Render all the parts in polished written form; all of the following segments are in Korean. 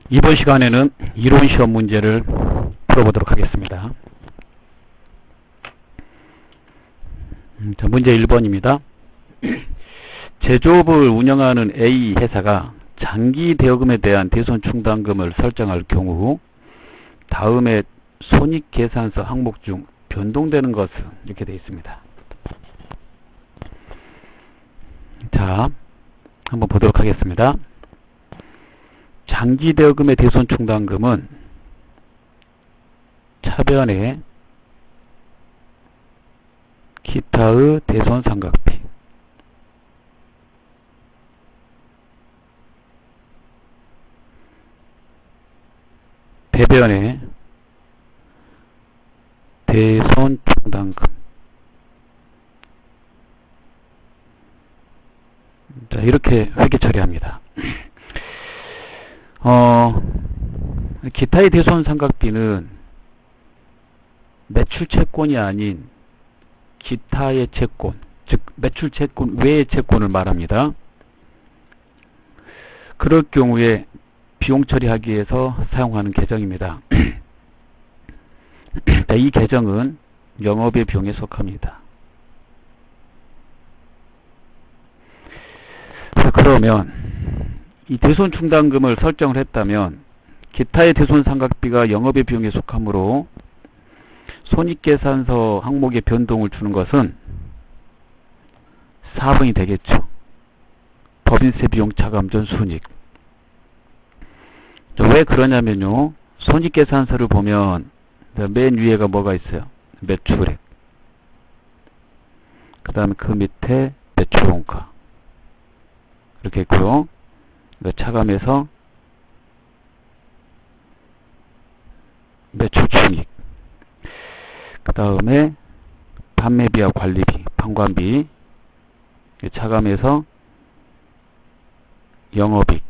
이번 시간에는 이론 시험 문제를 풀어보도록 하겠습니다. 자, 문제 1번입니다. 제조업을 운영하는 A 회사가 장기 대여금에 대한 대손충당금을 설정할 경우 다음에 손익계산서 항목 중 변동되는 것은 이렇게 되어 있습니다. 자, 한번 보도록 하겠습니다. 장기 대여금의 대손충당금은 차변에 기타의 대손삼각비, 대변에 대손충당금. 자, 이렇게 회계 처리합니다. 기타의 대손삼각비는 매출 채권이 아닌 기타의 채권, 즉 매출 채권 외의 채권을 말합니다. 그럴 경우에 비용 처리하기 위해서 사용하는 계정입니다. 이 계정은 영업의 비용에 속합니다. 자, 그러면 이 대손충당금을 설정을 했다면 기타의 대손삼각비가 영업의 비용에 속하므로 손익계산서 항목에 변동을 주는 것은 4번이 되겠죠. 법인세 비용 차감 전 순익. 왜 그러냐면요, 손익계산서를 보면 맨 위에가 뭐가 있어요? 매출액. 그 다음에 그 밑에 매출원가 이렇게 있고요. 차감해서 매출충익, 그 다음에 판매비와 관리비, 판관비, 차감해서 영업이익,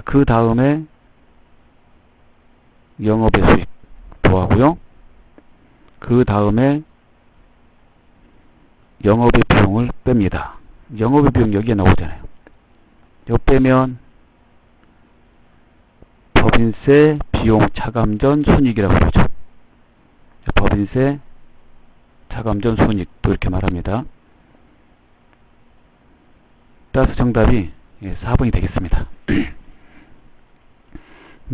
그 다음에 영업의 수익 더하고요. 그 다음에 영업의 비용을 뺍니다. 영업의 비용 여기에 나오잖아요. 이거 빼면 법인세 비용 차감 전 손익이라고 그러죠. 법인세 차감 전 손익도 이렇게 말합니다. 따라서 정답이 4번이 되겠습니다.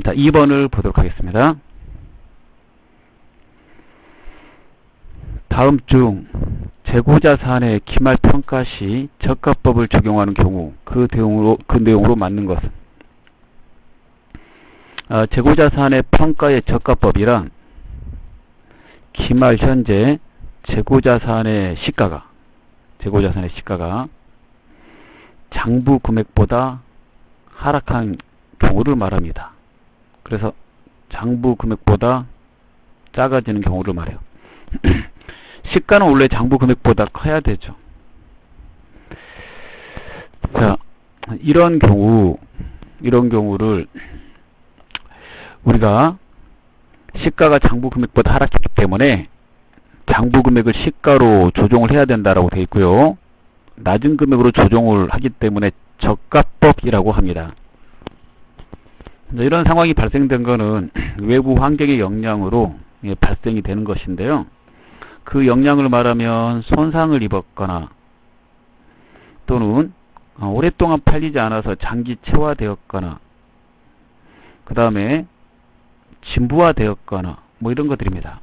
자, 2번을 보도록 하겠습니다. 다음 중 재고자산의 기말평가 시 저가법을 적용하는 경우 그 내용으로 맞는 것은? 재고자산의 평가의 저가법이란 기말 현재 재고자산의 시가가 장부 금액보다 하락한 경우를 말합니다. 그래서 장부 금액보다 작아지는 경우를 말해요. 시가는 원래 장부 금액보다 커야 되죠. 자, 이런 경우를 우리가 시가가 장부 금액보다 하락했기 때문에 장부 금액을 시가로 조정을 해야 된다라고 되어 있고요. 낮은 금액으로 조정을 하기 때문에 저가법이라고 합니다. 이런 상황이 발생된 것은 외부 환경의 영향으로 발생이 되는 것인데요. 그 영향을 말하면 손상을 입었거나 또는 오랫동안 팔리지 않아서 장기 체화되었거나 그 다음에 진부화되었거나 뭐 이런 것들입니다.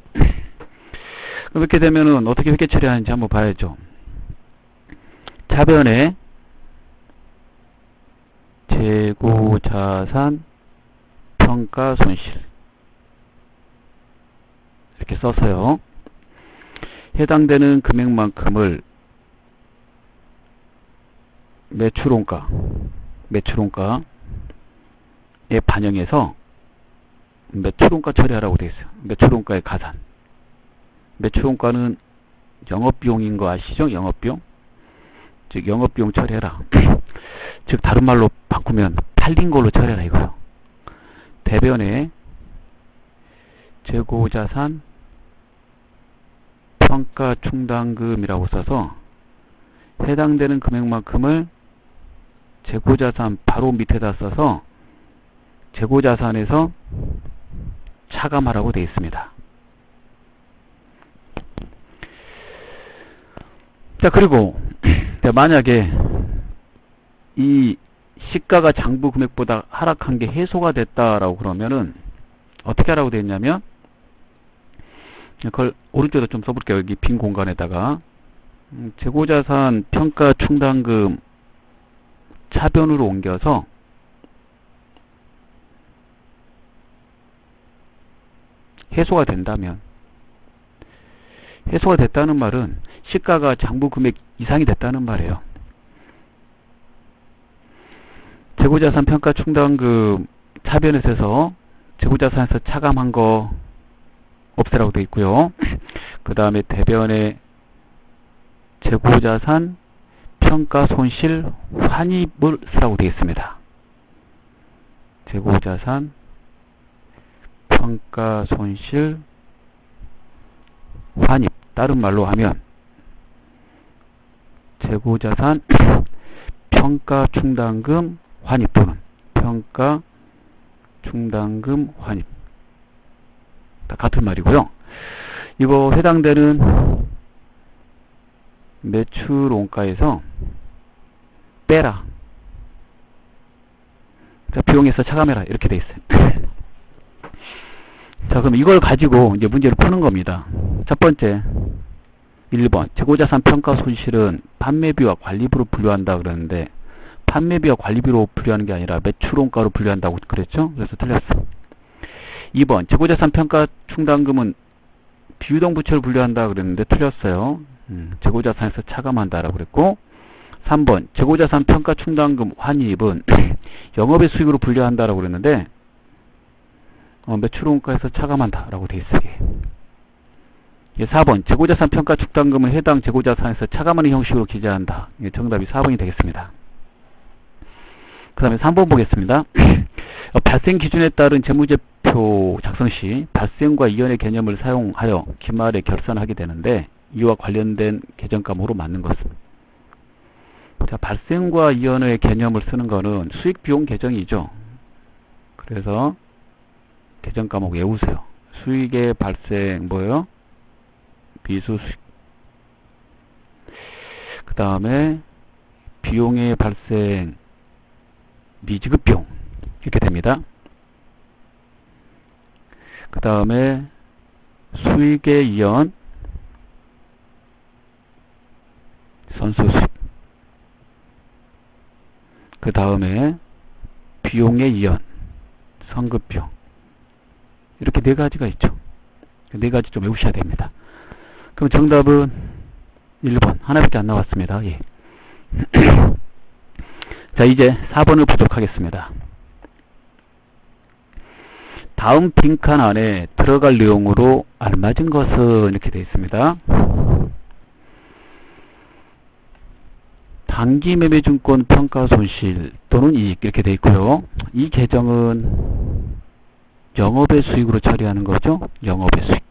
그렇게 되면은 어떻게 회계 처리하는지 한번 봐야죠. 차변에 재고자산 평가 손실 이렇게 써서요. 해당되는 금액만큼을 매출원가에 반영해서 매출원가 처리하라고 되어 있어요. 매출원가의 가산. 매출원가는 영업비용인 거 아시죠? 영업비용. 즉 영업비용 처리해라. 즉 다른 말로 바꾸면 팔린 걸로 처리해라 이거요. 대변에 재고자산 평가충당금이라고 써서 해당되는 금액만큼을 재고자산 바로 밑에다 써서 재고자산에서 차감하라고 되어 있습니다. 자, 그리고 만약에 이 시가가 장부 금액보다 하락한 게 해소가 됐다라고 그러면은 어떻게 하라고 되어 있냐면, 그걸 오른쪽에 좀 써볼게요. 여기 빈 공간에다가 재고자산 평가 충당금 차변으로 옮겨서 해소가 된다면, 해소가 됐다는 말은 시가가 장부 금액 이상이 됐다는 말이에요. 재고자산 평가 충당금 차변에서 해서 재고자산에서 차감한 거 없애라고 되어 있고요. 그 다음에 대변에 재고자산 평가 손실 환입을 쓰라고 되어 있습니다. 재고자산 평가 손실 환입, 다른 말로 하면 재고자산 평가 충당금 환입 또는 평가 충당금 환입, 다 같은 말이고요. 이거 해당되는 매출 원가에서 빼라. 자, 비용에서 차감해라. 이렇게 돼 있어요. 자, 그럼 이걸 가지고 이제 문제를 푸는 겁니다. 첫 번째, 1번. 재고자산 평가 손실은 판매비와 관리비로 분류한다 그러는데, 판매비와 관리비로 분류하는 게 아니라 매출원가로 분류한다고 그랬죠? 그래서 틀렸어. 2번. 재고자산 평가 충당금은 비유동 부채로 분류한다 그랬는데 틀렸어요. 재고자산에서 차감한다라고 그랬고, 3번. 재고자산 평가 충당금 환입은 영업의 수익으로 분류한다라고 그랬는데 매출원가에서 차감한다라고 돼 있어요. 4번. 재고자산 평가 충당금은 해당 재고자산에서 차감하는 형식으로 기재한다. 정답이 4번이 되겠습니다. 그 다음에 3번 보겠습니다. 발생 기준에 따른 재무제표 작성 시 발생과 이연의 개념을 사용하여 기말에 결산하게 되는데, 이와 관련된 계정 과목으로 맞는 것은. 자, 발생과 이연의 개념을 쓰는 거는 수익 비용 계정이죠. 그래서 계정 과목 외우세요. 수익의 발생 뭐예요? 비수수익. 그 다음에 비용의 발생 미지급 비용, 이렇게 됩니다. 그 다음에 수익의 이연 선수수익. 그 다음에 비용의 이연 선급비용. 이렇게 네 가지가 있죠. 네 가지 좀 외우셔야 됩니다. 그럼 정답은 1번. 하나밖에 안 나왔습니다. 예. 자, 이제 4번을 보도록 하겠습니다. 다음 빈칸 안에 들어갈 내용으로 알맞은 것은, 이렇게 되어 있습니다. 단기매매증권 평가손실 또는 이익, 이렇게 되어 있고요. 이 계정은 영업의 수익으로 처리하는 거죠. 영업의 수익.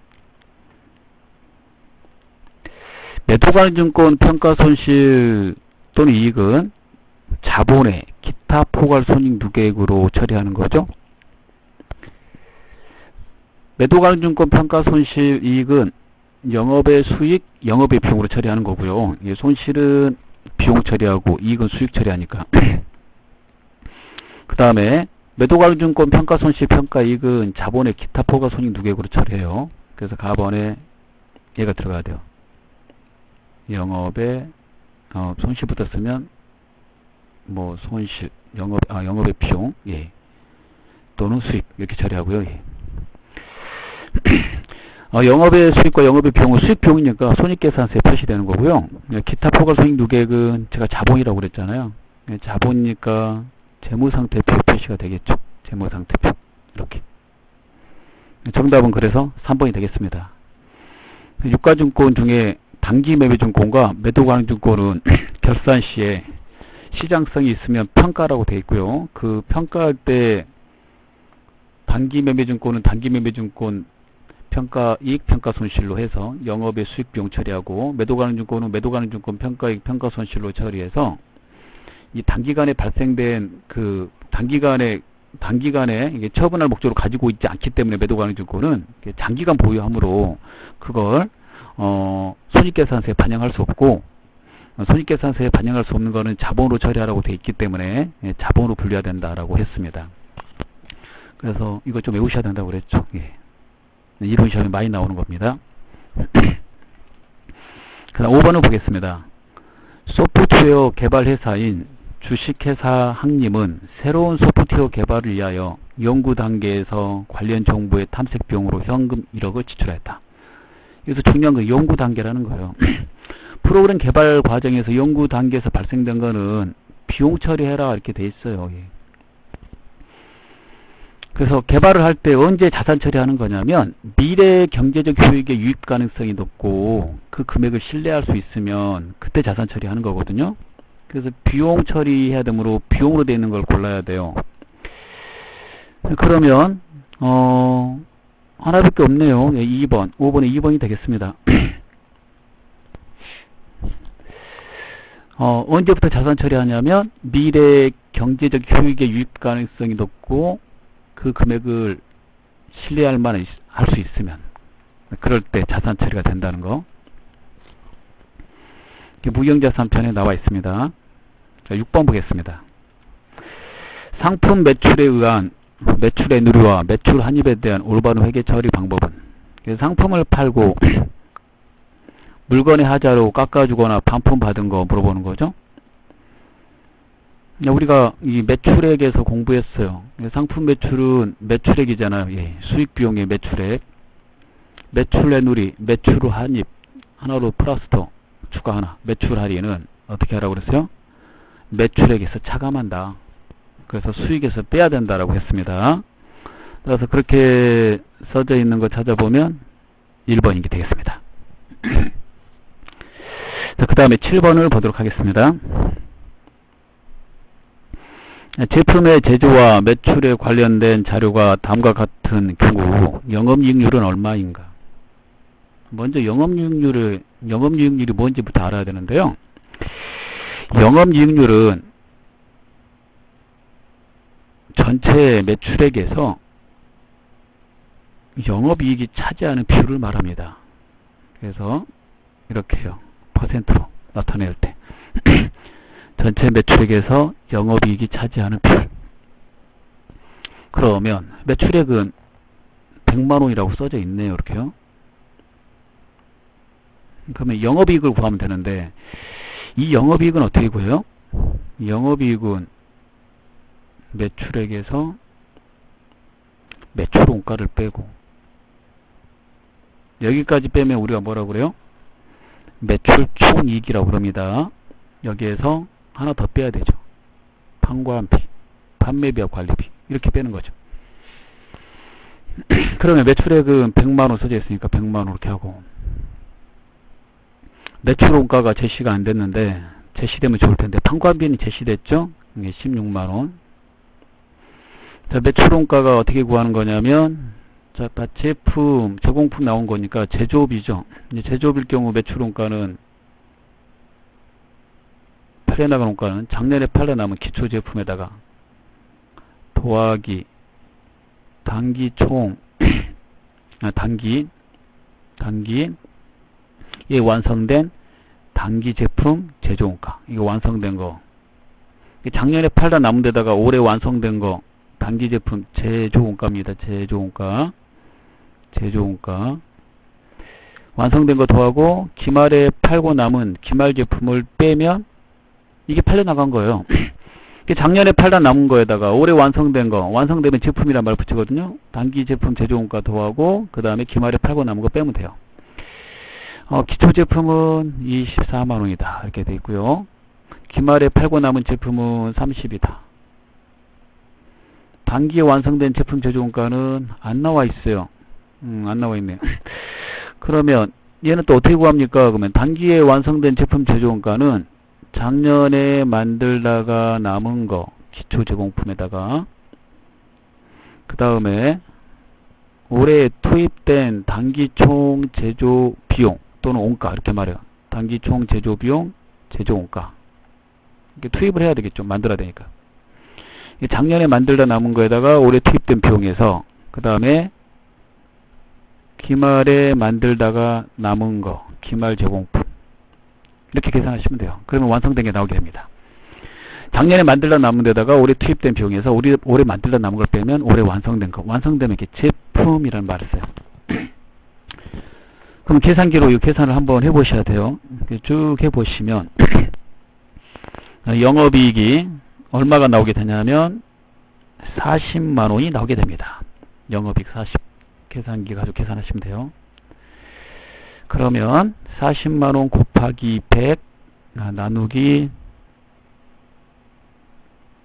매도관증권 평가손실 또는 이익은 자본의 기타 포괄손익 누계액으로 처리하는 거죠. 매도관증권 평가손실 이익은 영업의 수익, 영업의 비용으로 처리하는 거고요. 손실은 비용 처리하고 이익은 수익 처리하니까. 그 다음에 매도관증권 평가손실 평가이익은 자본의 기타 포괄손익 누계액으로 처리해요. 그래서 가번에 얘가 들어가야 돼요. 영업의 손실 붙었으면 뭐 손실, 영업의 비용, 예, 또는 수익, 이렇게 처리하고요. 예. 영업의 수익과 영업의 비용은 수익 비용이니까 손익계산서에 표시되는 거고요. 기타 포괄손익 누계액은 제가 자본이라고 그랬잖아요. 자본이니까 재무상태표 표시가 되겠죠. 재무상태표, 이렇게. 정답은 그래서 3번이 되겠습니다. 유가증권 중에 단기매매증권과 매도관증권은 결산 시에 시장성이 있으면 평가라고 되어 있고요. 그 평가할 때 단기매매증권은 단기매매증권 평가이익 평가손실로 해서 영업의 수익 비용 처리하고, 매도관증권은 매도관증권 평가이익 평가손실로 처리해서 이 단기간에 발생된 그 단기간에 단기간에 이게 처분할 목적으로 가지고 있지 않기 때문에 매도가능증권은 장기간 보유함으로 그걸 손익계산서에 반영할 수 없고, 손익계산서에 반영할 수 없는 거는 자본으로 처리하라고 되어 있기 때문에 자본으로 분류해야 된다라고 했습니다. 그래서 이거 좀 외우셔야 된다고 그랬죠. 예. 이론 시험에 많이 나오는 겁니다. 그다음 5번을 보겠습니다. 소프트웨어 개발 회사인 주식회사 항림은 새로운 소프트웨어 개발을 위하여 연구 단계에서 관련 정보의 탐색 비용으로 현금 1억을 지출하였다. 여기서 중요한 건 연구 단계라는 거예요. 프로그램 개발 과정에서 연구 단계에서 발생된 거는 비용 처리해라 이렇게 돼 있어요. 예. 그래서 개발을 할 때 언제 자산 처리하는 거냐면 미래 경제적 효익의 유입 가능성이 높고 그 금액을 신뢰할 수 있으면 그때 자산 처리하는 거거든요. 그래서 비용 처리해야 되므로 비용으로 되어 있는 걸 골라야 돼요. 그러면 하나밖에 없네요. 2번, 5번에 2번이 되겠습니다. 언제부터 자산 처리하냐면 미래 경제적 효익의 유입 가능성이 높고 그 금액을 신뢰할 만한 할 수 있으면 그럴 때 자산 처리가 된다는 거. 무형자산 편에 나와 있습니다. 자, 6번 보겠습니다. 상품 매출에 의한 매출의 누리와 매출 한입에 대한 올바른 회계 처리 방법은, 상품을 팔고 물건의 하자로 깎아주거나 반품 받은 거 물어보는 거죠. 우리가 이 매출액에서 공부했어요. 상품 매출은 매출액이잖아요. 예, 수익 비용의 매출액, 매출의 누리, 매출 한입 하나로 플러스 더 추가 하나, 매출 할인은 어떻게 하라고 그랬어요? 매출액에서 차감한다. 그래서 수익에서 빼야 된다라고 했습니다. 그래서 그렇게 써져 있는 거 찾아보면 1번인 게 되겠습니다. 자, 그 다음에 7번을 보도록 하겠습니다. 제품의 제조와 매출에 관련된 자료가 다음과 같은 경우 영업이익률은 얼마인가? 먼저 영업이익률이 뭔지부터 알아야 되는데요. 영업이익률은 전체 매출액에서 영업이익이 차지하는 비율을 말합니다. 그래서 이렇게요. 퍼센트로 나타낼 때 전체 매출액에서 영업이익이 차지하는 비율. 그러면 매출액은 100만원이라고 써져 있네요. 이렇게요. 그러면 영업이익을 구하면 되는데 이 영업이익은 어떻게 구해요? 영업이익은 매출액에서 매출원가를 빼고, 여기까지 빼면 우리가 뭐라고 그래요? 매출 총이익이라고 그럽니다. 여기에서 하나 더 빼야 되죠. 판관비, 판매비와 관리비, 이렇게 빼는 거죠. 그러면 매출액은 100만원 써져 있으니까 100만원 이렇게 하고, 매출원가가 제시가 안 됐는데 제시되면 좋을 텐데 판관비는 제시됐죠. 이게 16만원. 자, 매출원가가 어떻게 구하는 거냐면, 자, 다 제품, 제공품 나온 거니까 제조업이죠. 이제 제조업일 경우 매출원가는 팔려나간 원가는 작년에 팔려남은 기초제품에다가 더하기 단기 총 단기 예, 완성된 단기 제품 제조원가, 이거 완성된 거, 작년에 팔다 남은 데다가 올해 완성된 거 단기 제품 제조원가입니다. 제조원가 완성된 거 더하고 기말에 팔고 남은 기말 제품을 빼면 이게 팔려나간 거예요. 작년에 팔다 남은 거에다가 올해 완성된 거, 완성되면 제품이란 말 붙이거든요. 단기 제품 제조원가 더하고 그 다음에 기말에 팔고 남은 거 빼면 돼요. 기초 제품은 24만원이다 이렇게 돼 있고요. 기말에 팔고 남은 제품은 30이다. 단기에 완성된 제품 제조원가는 안 나와 있어요. 안 나와 있네요. 그러면 얘는 또 어떻게 구합니까? 그러면 단기에 완성된 제품 제조원가는 작년에 만들다가 남은 거 기초 제공품에다가 그 다음에 올해 투입된 단기 총 제조 비용 또는 원가 이렇게 말해요. 단기 총 제조 비용, 제조 원가. 이렇게 투입을 해야 되겠죠. 만들어야 되니까. 작년에 만들다 남은 거에다가 올해 투입된 비용에서 그 다음에 기말에 만들다가 남은 거, 기말 제공품 이렇게 계산하시면 돼요. 그러면 완성된 게 나오게 됩니다. 작년에 만들다 남은 데다가 올해 투입된 비용에서 올해 만들다 남은 걸 빼면 올해 완성된 거, 완성되면 이렇게 제품이라는 말을 써요. 그럼 계산기로 이 계산을 한번 해보셔야 돼요. 쭉 해보시면 영업이익이 얼마가 나오게 되냐면 40만원이 나오게 됩니다. 영업이익 40, 계산기 가지고 계산하시면 돼요. 그러면 40만원 곱하기 100 나누기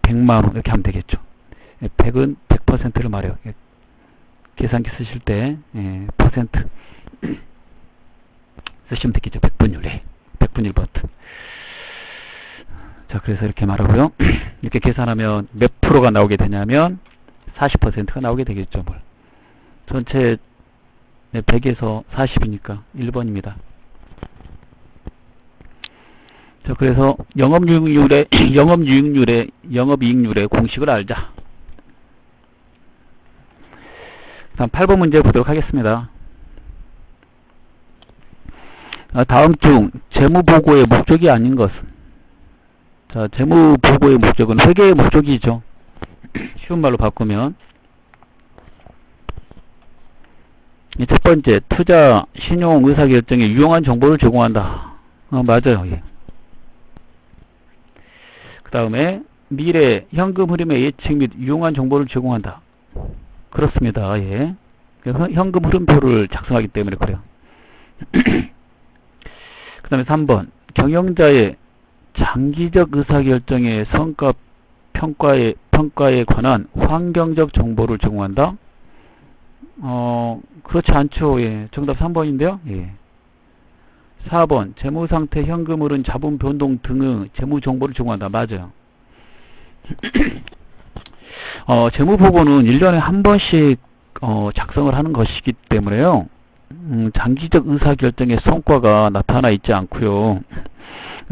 100만원 이렇게 하면 되겠죠. 100은 100%를 말해요. 계산기 쓰실 때 퍼센트 쓰시면 되겠죠. 100분율 100분율 버튼. 자, 그래서 이렇게 말하고요. 이렇게 계산하면 몇 프로가 나오게 되냐면 40%가 나오게 되겠죠. 뭘. 전체 100에서 40이니까 1번입니다. 자, 그래서 영업이익률의 공식을 알자. 다음 8번 문제 보도록 하겠습니다. 다음 중 재무보고의 목적이 아닌 것은? 자, 재무보고의 목적은 회계의 목적이죠. 쉬운 말로 바꾸면 첫 번째, 투자, 신용, 의사결정에 유용한 정보를 제공한다. 맞아요. 예. 그 다음에 미래 현금 흐름의 예측 및 유용한 정보를 제공한다. 그렇습니다. 예. 현금 흐름표를 작성하기 때문에 그래요. 그 다음에 3번, 경영자의 장기적 의사결정의 성과 평가에 관한 환경적 정보를 제공한다. 그렇지 않죠. 예. 정답 3번인데요. 예. 4번, 재무상태, 현금흐름, 자본 변동 등의 재무 정보를 제공한다. 맞아요. 재무보고는 1년에 한 번씩 작성을 하는 것이기 때문에요. 장기적 의사결정의 성과가 나타나 있지 않고요.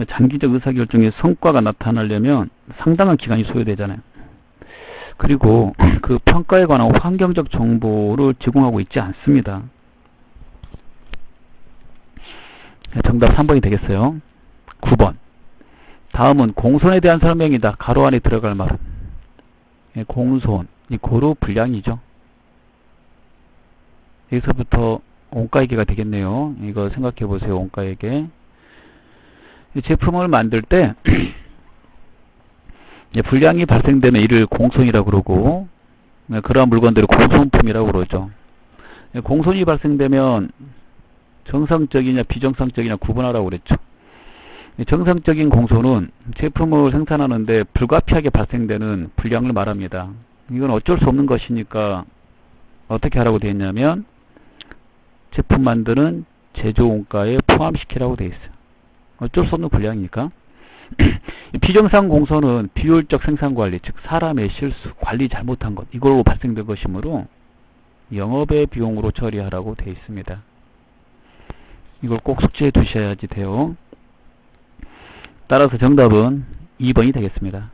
장기적 의사결정의 성과가 나타나려면 상당한 기간이 소요되잖아요. 그리고 그 평가에 관한 환경적 정보를 제공하고 있지 않습니다. 정답 3번이 되겠어요. 9번, 다음은 공손에 대한 설명이다. 가로 안에 들어갈 말은 공손, 이 고루 분량이죠. 여기서부터 원가회계가 되겠네요. 이거 생각해 보세요. 원가회계. 제품을 만들 때 불량이 발생되면 이를 공손이라고 그러고, 그러한 물건들을 공손품이라고 그러죠. 공손이 발생되면 정상적이냐 비정상적이냐 구분하라고 그랬죠. 정상적인 공손은 제품을 생산하는데 불가피하게 발생되는 불량을 말합니다. 이건 어쩔 수 없는 것이니까 어떻게 하라고 되어 있냐면 제품 만드는 제조원가에 포함시키라고 되어 있어요. 어쩔 수 없는 불량이니까. 비정상 공손은 비효율적 생산관리, 즉 사람의 실수, 관리 잘못한 것, 이걸로 발생된 것이므로 영업의 비용으로 처리하라고 되어 있습니다. 이걸 꼭 숙지해 두셔야지 돼요. 따라서 정답은 2번이 되겠습니다.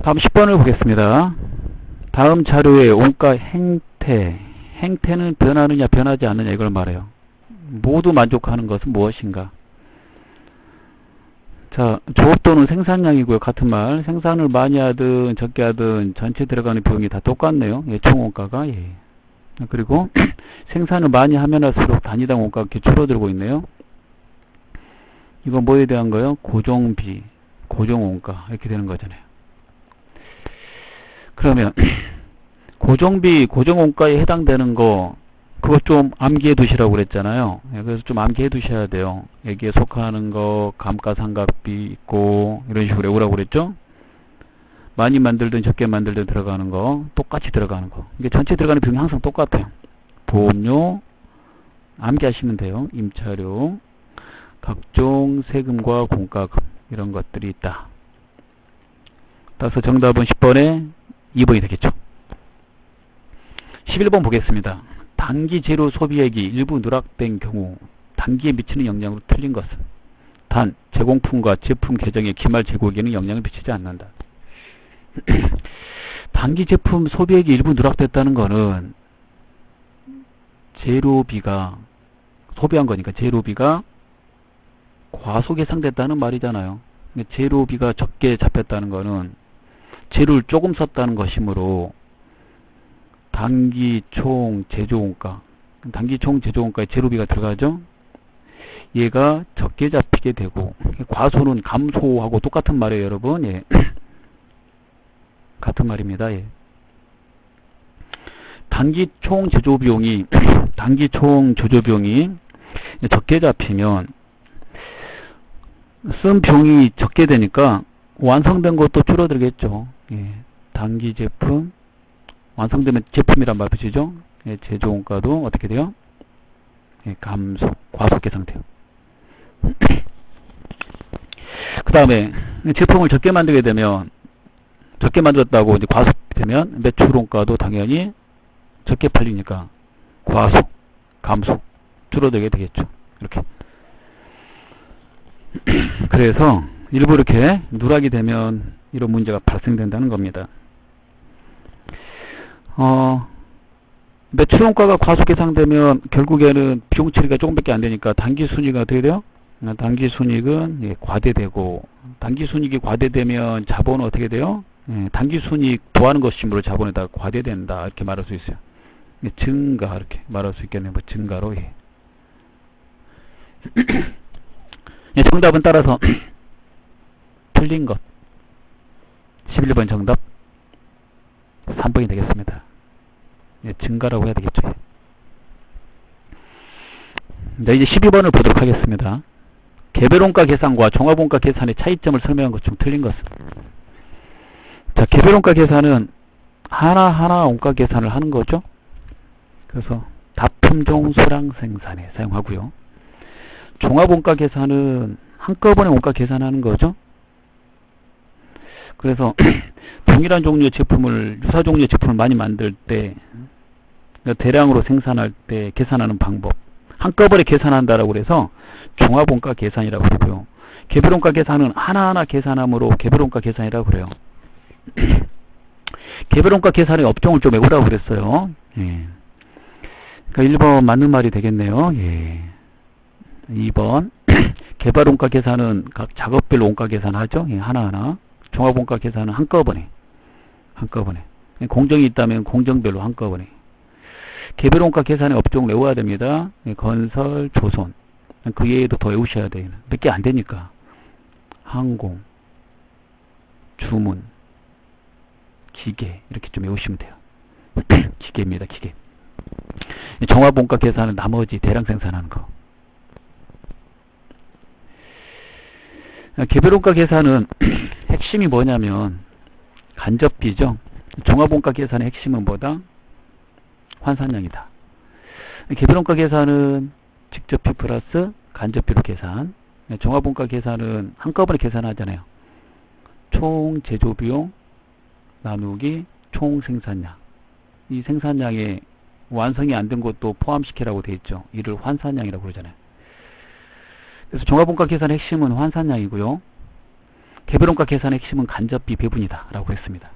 다음 10번을 보겠습니다. 다음 자료의 원가 행태는 변하느냐 변하지 않느냐 이걸 말해요. 모두 만족하는 것은 무엇인가? 자, 조업 또는 생산량이고요. 같은 말. 생산을 많이 하든 적게 하든 전체 들어가는 비용이 다 똑같네요. 예, 총 원가가. 예. 그리고 생산을 많이 하면 할수록 단위당 원가가 이렇게 줄어들고 있네요. 이건 뭐에 대한 거예요? 고정비, 고정원가 이렇게 되는 거잖아요. 그러면 고정비, 고정원가에 해당되는 거 그거 좀 암기해 두시라고 그랬잖아요. 그래서 좀 암기해 두셔야 돼요. 여기에 속하는 거 감가상각비 있고 이런 식으로 외우라고 그랬죠. 많이 만들든 적게 만들든 들어가는 거 똑같이 들어가는 거. 이게 전체 들어가는 비용이 항상 똑같아요. 보험료 암기하시면 돼요. 임차료, 각종 세금과 공과금 이런 것들이 있다. 따라서 정답은 10번에 2번이 되겠죠. 11번 보겠습니다. 단기 재료 소비액이 일부 누락된 경우 단기에 미치는 영향으로 틀린 것은? 단 제공품과 제품 계정의 기말 재고에는 영향을 미치지 않는다. 단기 제품 소비액이 일부 누락됐다는 거는 재료비가 소비한 거니까 재료비가 과소계상됐다는 말이잖아요. 재료비가 적게 잡혔다는 거는 재료를 조금 썼다는 것이므로 단기 총 제조원가, 단기 총 제조원가에 재료비가 들어가죠. 얘가 적게 잡히게 되고, 과소는 감소하고 똑같은 말이에요, 여러분. 예. 같은 말입니다. 예. 단기 총 제조 비용이 적게 잡히면 쓴 비용이 적게 되니까 완성된 것도 줄어들겠죠. 예. 단기 제품 완성되면 제품이란 말 붙이죠. 예. 제조원가도 어떻게 돼요? 예. 감소, 과소계상돼요. 그 다음에 제품을 적게 만들게 되면, 적게 만들었다고 이제 과소되면 매출원가도 당연히 적게 팔리니까 과소, 감소, 줄어들게 되겠죠. 이렇게. 그래서 일부 이렇게 누락이 되면 이런 문제가 발생된다는 겁니다. 매출원가가 과소계상되면 결국에는 비용 처리가 조금밖에 안 되니까 단기순이익은 어떻게 돼요? 단기순이익은 예, 과대되고, 단기순이익이 과대되면 자본은 어떻게 돼요? 예, 단기순이익 도하는 것이므로 자본에다 과대된다, 이렇게 말할 수 있어요. 예, 증가, 이렇게 말할 수 있겠네요. 뭐 증가로. 예. 예, 정답은 따라서 틀린 것 11번 정답 3번이 되겠습니다. 예, 증가라고 해야 되겠죠. 네, 이제 12번을 보도록 하겠습니다. 개별원가 계산과 종합원가 계산의 차이점을 설명한 것 중 틀린 것은. 자, 개별원가 계산은 하나하나 원가 계산을 하는 거죠. 그래서 다품종 수량 생산에 사용하고요. 종합원가 계산은 한꺼번에 원가 계산하는 거죠. 그래서 동일한 종류의 제품을, 유사 종류의 제품을 많이 만들 때, 대량으로 생산할 때 계산하는 방법, 한꺼번에 계산한다라고 해서 종합원가 계산이라고 그러고요. 개별원가 계산은 하나하나 계산함으로 개별원가 계산이라고 그래요. 개별원가 계산의 업종을 좀 외우라고 그랬어요. 예. 그러니까 1번 맞는 말이 되겠네요. 예. 2번 개별원가 계산은 각 작업별로 원가 계산하죠. 예, 하나하나. 종합원가 계산은 한꺼번에. 공정이 있다면 공정별로 한꺼번에. 개별원가 계산의 업종을 외워야 됩니다. 예, 건설, 조선. 그 외에도 더 외우셔야 돼요. 몇 개 안 되니까. 항공, 주문, 기계 이렇게 좀 외우시면 돼요. 기계입니다. 기계. 종합원가 계산은 나머지 대량 생산하는 거. 개별원가 계산은 핵심이 뭐냐면 간접비죠. 종합원가 계산의 핵심은 뭐다? 환산량이다. 개별원가 계산은 직접비 플러스 간접비로 계산. 종합원가 계산은 한꺼번에 계산하잖아요. 총 제조비용 나누기 총 생산량. 이 생산량에 완성이 안 된 것도 포함시키라고 되어 있죠. 이를 환산량이라고 그러잖아요. 그래서 종합원가 계산의 핵심은 환산량이고요. 개별원가 계산의 핵심은 간접비 배분이다 라고 했습니다.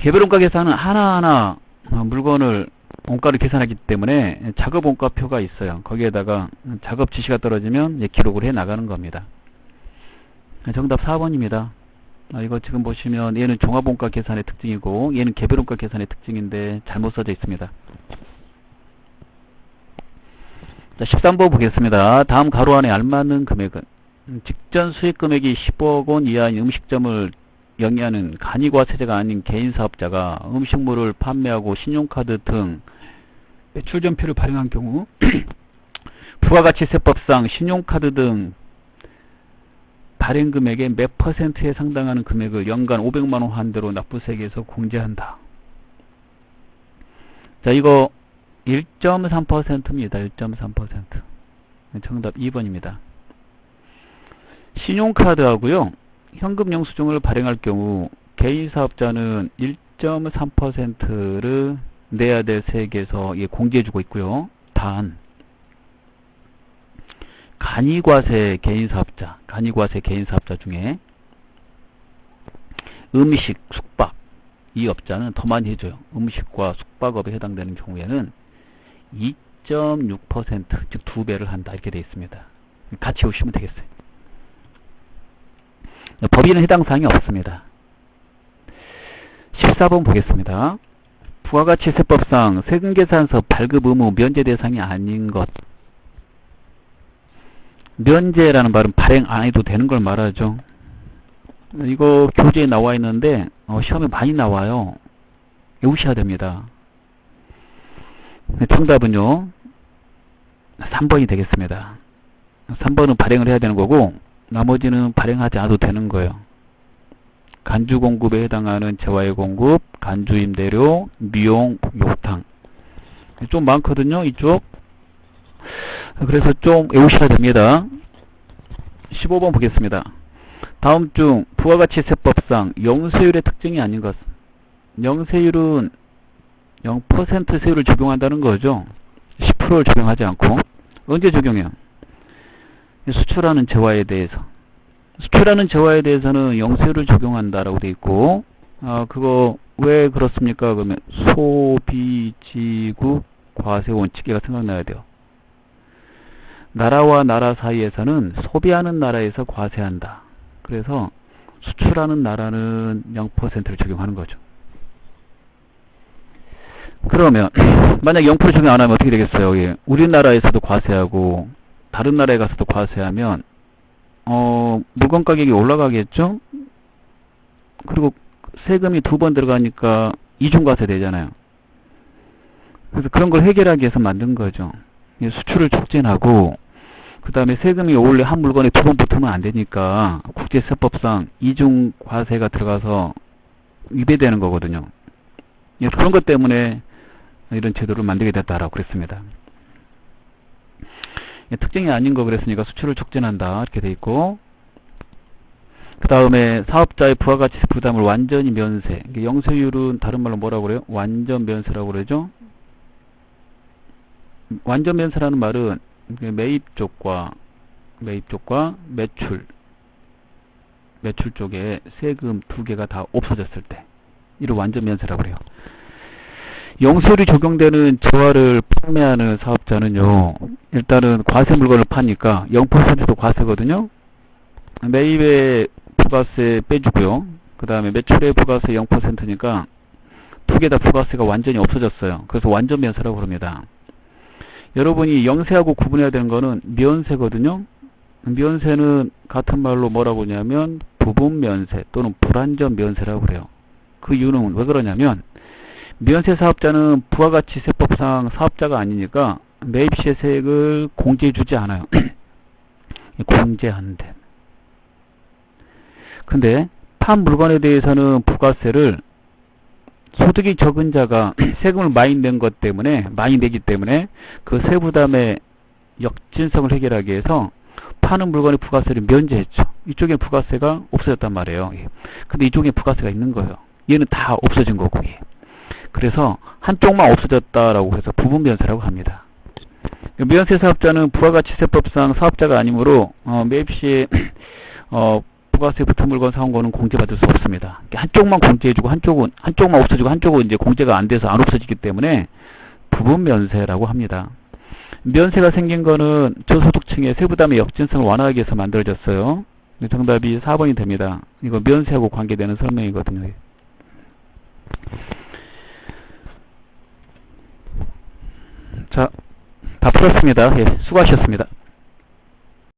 개별원가 계산은 하나하나 물건을 원가를 계산하기 때문에 작업원가표가 있어요. 거기에다가 작업 지시가 떨어지면 기록을 해 나가는 겁니다. 정답 4번입니다. 이거 지금 보시면 얘는 종합원가 계산의 특징이고 얘는 개별원가 계산의 특징인데 잘못 써져 있습니다. 자, 13번 보겠습니다. 다음 가로 안에 알맞는 금액은 직전 수익 금액이 10억 원 이하인 음식점을 영위하는 간이과 세제가 아닌 개인 사업자가 음식물을 판매하고 신용카드 등 매출전표를 발행한 경우 부가가치세법상 신용카드 등 발행 금액의 몇 퍼센트에 상당하는 금액을 연간 500만원 한도로 납부세계에서 공제한다. 자, 이거 1.3%입니다. 1.3%. 정답 2번입니다. 신용카드하고요. 현금 영수증을 발행할 경우 개인 사업자는 1.3%를 내야 될 세액에서 공제해주고 있고요. 단 간이과세 개인사업자 중에 음식, 숙박 이 업자는 더 많이 해줘요. 음식과 숙박업에 해당되는 경우에는 2.6% 즉 2배를 한다 이렇게 되어 있습니다. 같이 오시면 되겠어요. 법인은 해당 사항이 없습니다. 14번 보겠습니다. 부가가치세법상 세금계산서 발급 의무 면제 대상이 아닌 것. 면제라는 말은 발행 안 해도 되는 걸 말하죠. 이거 교재에 나와 있는데 시험에 많이 나와요. 외우셔야 됩니다. 정답은요 3번이 되겠습니다. 3번은 발행을 해야 되는 거고 나머지는 발행하지 않아도 되는 거예요. 간주공급에 해당하는 재화의 공급, 간주임대료, 미용, 욕탕 좀 많거든요 이쪽. 그래서 좀 외우셔야 됩니다. 15번 보겠습니다. 다음 중 부가가치세법상 영세율의 특징이 아닌 것. 영세율은 0% 세율을 적용한다는 거죠. 10%를 적용하지 않고. 언제 적용해요? 수출하는 재화에 대해서. 수출하는 재화에 대해서는 영세율을 적용한다라고 되어 있고, 그거 왜 그렇습니까? 그러면 소비지국 과세 원칙계가 생각나야 돼요. 나라와 나라 사이에서는 소비하는 나라에서 과세한다. 그래서 수출하는 나라는 0%를 적용하는 거죠. 그러면 만약 0% 적용 안 하면 어떻게 되겠어요? 예. 우리나라에서도 과세하고 다른 나라에 가서도 과세하면 물건 가격이 올라가겠죠? 그리고 세금이 2번 들어가니까 이중과세 되잖아요. 그래서 그런 걸 해결하기 위해서 만든 거죠. 수출을 촉진하고 그 다음에 세금이 원래 한 물건에 2번 붙으면 안 되니까 국제세법상 이중과세가 들어가서 위배되는 거거든요. 그런 것 때문에 이런 제도를 만들게 됐다라고 그랬습니다. 특징이 아닌 거 그랬으니까 수출을 촉진한다 이렇게 돼 있고, 그 다음에 사업자의 부가가치세 부담을 완전히 면세. 영세율은 다른 말로 뭐라고 그래요? 완전 면세라고 그러죠. 완전 면세라는 말은 매입 쪽과 매출 쪽에 세금 두 개가 다 없어졌을 때 이를 완전 면세라고 그래요. 영세율이 적용되는 재화를 판매하는 사업자는요, 일단은 과세 물건을 파니까 0%도 과세거든요. 매입의 부가세 빼주고요. 그 다음에 매출의 부가세 0%니까 두 개 다 부가세가 완전히 없어졌어요. 그래서 완전 면세라고 그럽니다. 여러분이 영세하고 구분해야 되는 거는 면세거든요. 면세는 같은 말로 뭐라고 하냐면 부분 면세 또는 불완전 면세라고 그래요. 그 이유는 왜 그러냐면 면세 사업자는 부가가치세법상 사업자가 아니니까 매입시세액을 공제해주지 않아요. 공제한대. 근데 판 물건에 대해서는 부가세를 소득이 적은 자가 세금을 많이 낸 것 때문에, 많이 내기 때문에 그 세부담의 역진성을 해결하기 위해서 파는 물건의 부가세를 면제했죠. 이쪽에 부가세가 없어졌단 말이에요. 근데 이쪽에 부가세가 있는 거예요. 얘는 다 없어진 거고. 그래서 한쪽만 없어졌다라고 해서 부분 면세라고 합니다. 면세 사업자는 부가가치세법상 사업자가 아니므로 매입 시에 부가세 붙은 물건 사온 거는 공제받을 수 없습니다. 한쪽만 공제해주고 한쪽만 없어지고 한쪽은 이제 공제가 안 돼서 안 없어지기 때문에 부분 면세라고 합니다. 면세가 생긴 거는 저소득층의 세부담의 역진성을 완화하기 위해서 만들어졌어요. 정답이 4번이 됩니다. 이거 면세하고 관계되는 설명이거든요. 자, 다 풀었습니다. 예, 수고하셨습니다.